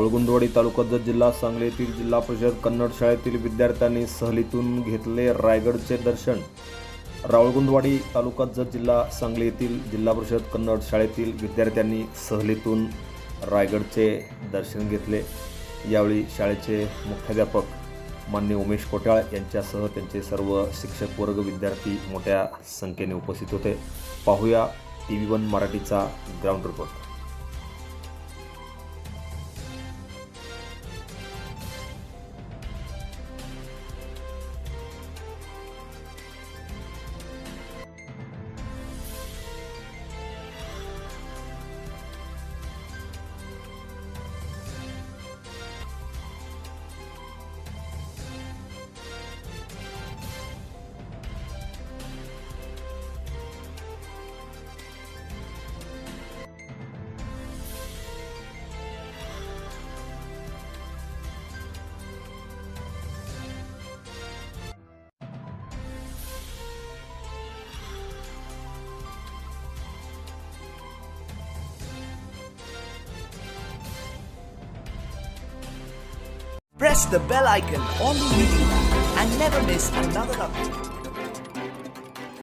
राऊळगुंदवाडी तालुका जत जिल्हा सांगली येथील जिल्हा परिषद कन्नड शाळेतील विद्यार्थ्यांनी सहलीतून घेतले रायगडचे दर्शन। राऊळगुंदवाडी तालुका जत जिल्हा सांगली येथील जिल्हा परिषद कन्नड शाळेतील विद्यार्थ्यांनी सहलीतून रायगडचे दर्शन घेतले। यावेळी शाळेचे मुख्याध्यापक मान्य उमेश कोटाळ यांच्यासह त्यांचे सर्व शिक्षक वर्ग विद्यार्थी मोठ्या संख्येने उपस्थित होते। पाहूया TV1 मराठीचा ground report. Press the bell icon on the video and never miss another update.